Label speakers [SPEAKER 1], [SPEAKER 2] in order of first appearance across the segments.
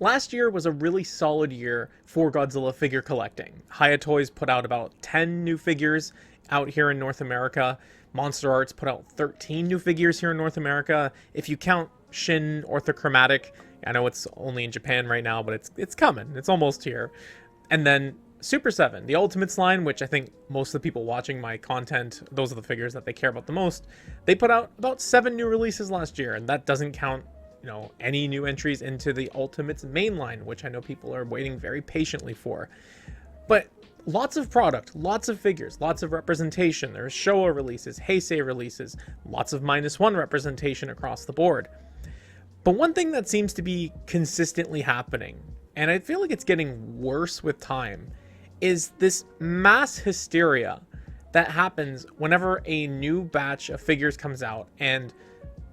[SPEAKER 1] Last year was a really solid year for Godzilla figure collecting. Hiya Toys put out about 10 new figures out here in North America. Monster Arts put out 13 new figures here in North America. If you count Shin Orthochromatic, I know it's only in Japan right now, but it's coming. It's almost here. And then Super 7, the Ultimates line, which I think most of the people watching my content, those are the figures that they care about the most. They put out about 7 new releases last year, and that doesn't count, you know, any new entries into the Ultimates mainline, which I know people are waiting very patiently for. But lots of product, lots of figures, lots of representation. There's Showa releases, Heisei releases, lots of -1 representation across the board. But one thing that seems to be consistently happening, and I feel like it's getting worse with time, is this mass hysteria that happens whenever a new batch of figures comes out, and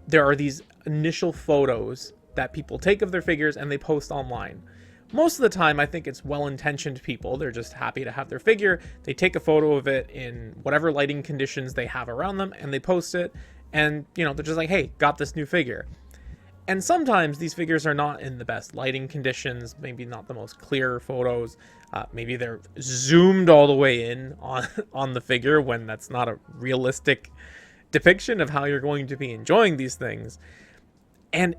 [SPEAKER 1] there are these initial photos that people take of their figures and they post online. Most of the time, I think it's well-intentioned people. They're just happy to have their figure. They take a photo of it in whatever lighting conditions they have around them, and they post it. And, you know, they're just like, hey, got this new figure. And sometimes these figures are not in the best lighting conditions, maybe not the most clear photos. Maybe they're zoomed all the way in on the figure when that's not a realistic depiction of how you're going to be enjoying these things. And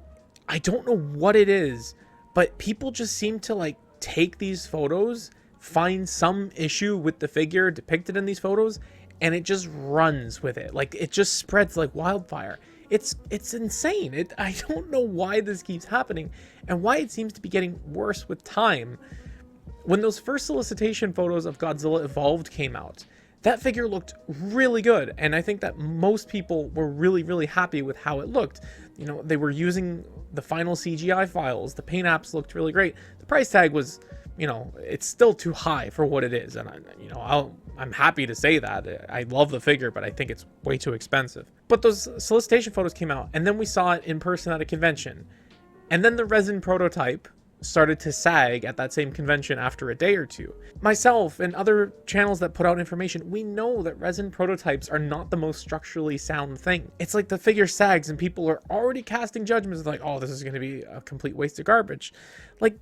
[SPEAKER 1] I don't know what it is, but people just seem to like take these photos, find some issue with the figure depicted in these photos, and it just runs with it. Like, it just spreads like wildfire. It's insane. I don't know why this keeps happening and why it seems to be getting worse with time. When those first solicitation photos of Godzilla Evolved came out, that figure looked really good, and I think that most people were really, really happy with how it looked. You know, they were using the final CGI files, the paint apps looked really great. The price tag was, you know, it's still too high for what it is, and I'm happy to say that. I love the figure, but I think it's way too expensive. But those solicitation photos came out, and then we saw it in person at a convention, and then the resin prototype started to sag at that same convention after a day or two. Myself and other channels that put out information, we know that resin prototypes are not the most structurally sound thing. It's like the figure sags and people are already casting judgments like, oh, this is going to be a complete waste of garbage. Like,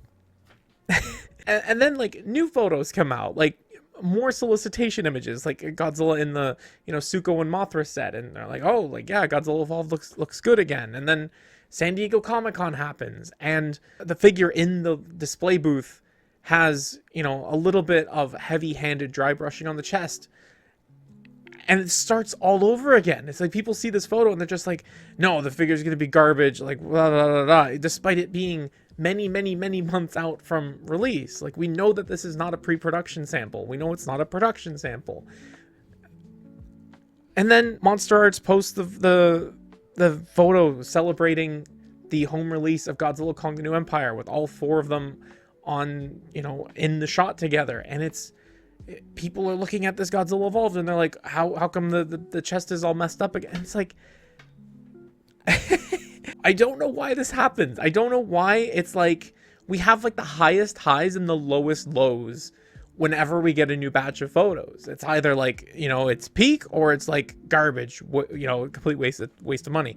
[SPEAKER 1] and then like new photos come out, like more solicitation images, like Godzilla in the, you know, Suko and Mothra set, and they're like, oh, like, yeah, Godzilla Evolved looks good again. And then San Diego Comic-Con happens, and the figure in the display booth has, you know, a little bit of heavy-handed dry brushing on the chest, and it starts all over again. It's like people see this photo and they're just like, no, the figure's gonna be garbage, like, blah, blah, blah, blah, despite it being many, many, many months out from release. Like, we know that this is not a pre-production sample. We know it's not a production sample. And then Monster Arts posts the photo celebrating the home release of Godzilla Kong the New Empire with all 4 of them on, you know, in the shot together. And people are looking at this Godzilla Evolved and they're like, how come the chest is all messed up again? And it's like, I don't know why this happens. I don't know why it's like we have like the highest highs and the lowest lows whenever we get a new batch of photos. It's either like, you know, it's peak or it's like garbage, you know, complete waste of money.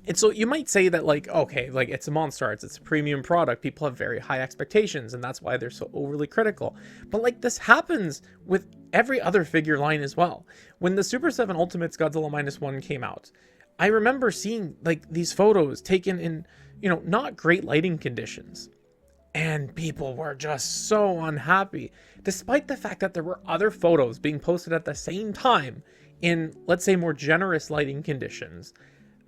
[SPEAKER 1] And so you might say that, like, okay, like, it's a Monster Arts, it's a premium product, people have very high expectations, and that's why they're so overly critical. But like, this happens with every other figure line as well. When the Super 7 Ultimates Godzilla -1 came out, I remember seeing like these photos taken in, you know, not great lighting conditions. And people were just so unhappy, despite the fact that there were other photos being posted at the same time in, let's say, more generous lighting conditions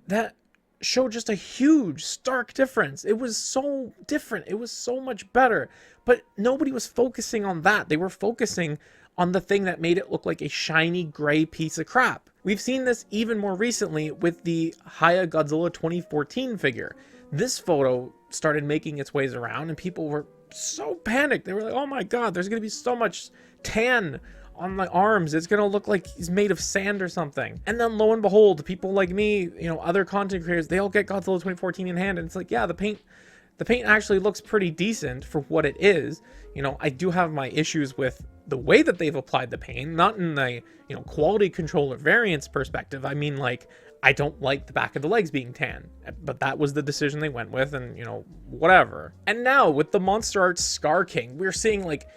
[SPEAKER 1] that showed just a huge, stark difference. It was so different. It was so much better. But nobody was focusing on that. They were focusing on the thing that made it look like a shiny gray piece of crap. We've seen this even more recently with the Hiya Godzilla 2014 figure. This photo started making its ways around and people were so panicked. They were like, oh my god, there's gonna be so much tan on my arms, it's gonna look like he's made of sand or something. And then lo and behold, people like me, you know, other content creators, they all get Godzilla 2014 in hand, and it's like, yeah, the paint actually looks pretty decent for what it is. You know, I do have my issues with the way that they've applied the paint, not in the, you know, quality control or variance perspective. I mean, like, I don't like the back of the legs being tan, but that was the decision they went with, and you know, whatever. And now with the Monster Arts Scar King, we're seeing like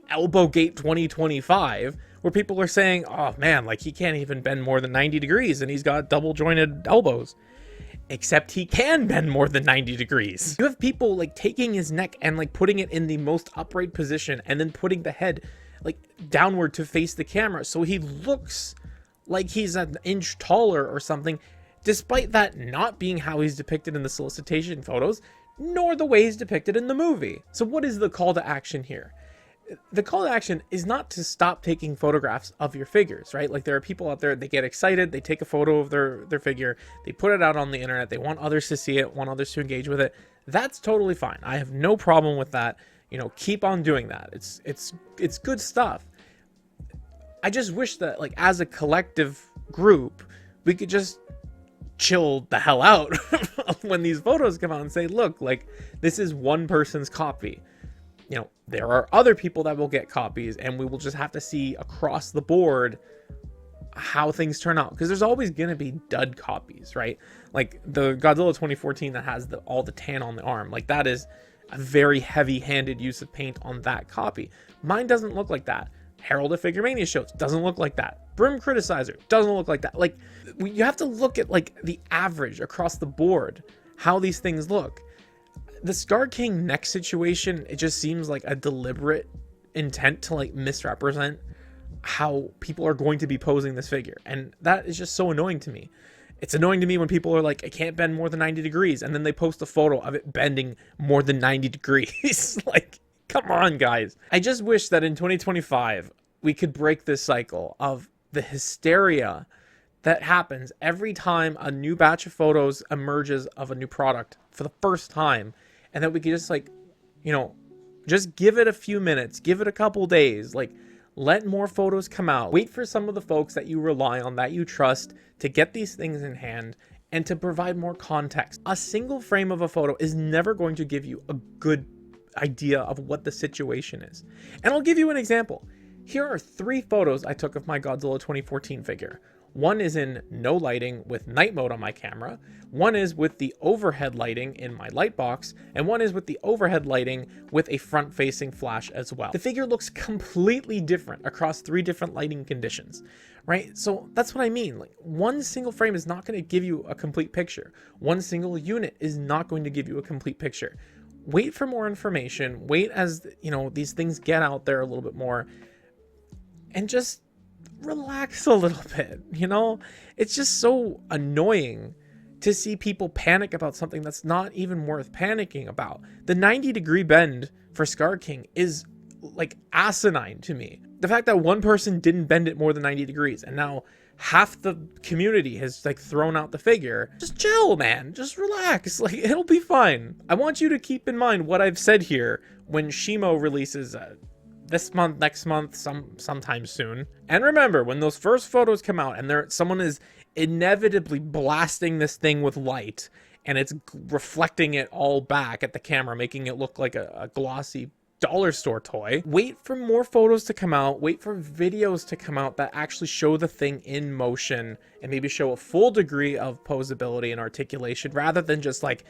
[SPEAKER 1] Elbowgate 2025, where people are saying, oh man, like he can't even bend more than 90 degrees and he's got double jointed elbows. Except he can bend more than 90 degrees. You have people like taking his neck and like putting it in the most upright position and then putting the head like downward to face the camera, so he looks like he's an inch taller or something, despite that not being how he's depicted in the solicitation photos, nor the way he's depicted in the movie. So what is the call to action here? The call to action is not to stop taking photographs of your figures, right? Like there are people out there, they get excited, they take a photo of their figure, they put it out on the internet, they want others to see it, want others to engage with it. That's totally fine. I have no problem with that. You know, keep on doing that. It's good stuff. I just wish that like as a collective group, we could just chill the hell out when these photos come out and say, look, like this is one person's copy. You know, there are other people that will get copies, and we will just have to see across the board how things turn out, because there's always going to be dud copies, right? Like the Godzilla 2014 that has all the tan on the arm, like that is a very heavy-handed use of paint on that copy. Mine doesn't look like that. Herald of Figure Mania shows doesn't look like that. Brim Criticizer doesn't look like that. Like you have to look at like the average across the board, how these things look. The Scar King neck situation, it just seems like a deliberate intent to like misrepresent how people are going to be posing this figure, and that is just so annoying to me. It's annoying to me when people are like, I can't bend more than 90 degrees, and then they post a photo of it bending more than 90 degrees. Like, come on, guys. I just wish that in 2025 we could break this cycle of the hysteria that happens every time a new batch of photos emerges of a new product for the first time, and that we could just like, you know, just give it a few minutes, give it a couple days, like let more photos come out. Wait for some of the folks that you rely on, that you trust, to get these things in hand and to provide more context. A single frame of a photo is never going to give you a good idea of what the situation is. And I'll give you an example. Here are 3 photos I took of my Godzilla 2014 figure. One is in no lighting with night mode on my camera, one is with the overhead lighting in my light box, and one is with the overhead lighting with a front-facing flash as well. The figure looks completely different across 3 different lighting conditions, right? So that's what I mean. Like, one single frame is not going to give you a complete picture. One single unit is not going to give you a complete picture. Wait for more information. Wait as, you know, these things get out there a little bit more, and just relax a little bit. You know, it's just so annoying to see people panic about something that's not even worth panicking about. The 90-degree bend for Scar King is like asinine to me. The fact that one person didn't bend it more than 90 degrees and now half the community has like thrown out the figure. Just chill, man. Just relax. Like, it'll be fine. I want you to keep in mind what I've said here when Shimo releases this month, next month, sometime soon. And remember, when those first photos come out and someone is inevitably blasting this thing with light and it's reflecting it all back at the camera, making it look like a glossy dollar store toy, wait for more photos to come out, wait for videos to come out that actually show the thing in motion and maybe show a full degree of posability and articulation, rather than just like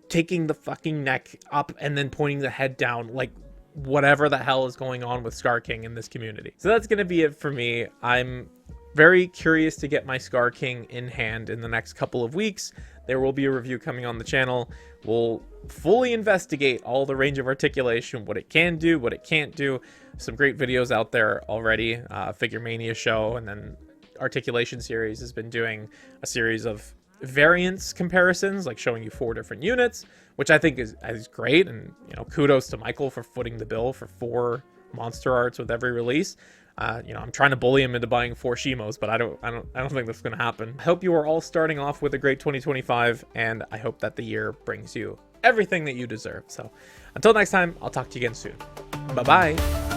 [SPEAKER 1] taking the fucking neck up and then pointing the head down, like whatever the hell is going on with Scar King in this community. So that's gonna be it for me. I'm very curious to get my Scar King in hand in the next couple of weeks. There will be a review coming on the channel. We'll fully investigate all the range of articulation, what it can do, what it can't do. Some great videos out there already. Figure Mania show, and then Articulation series has been doing a series of variance comparisons, like showing you 4 different units, which I think is great. And you know, kudos to Michael for footing the bill for 4 monster arts with every release. You know, I'm trying to bully him into buying 4 Shimos, but I don't think that's going to happen. I hope you are all starting off with a great 2025, and I hope that the year brings you everything that you deserve. So until next time, I'll talk to you again soon. Bye-bye.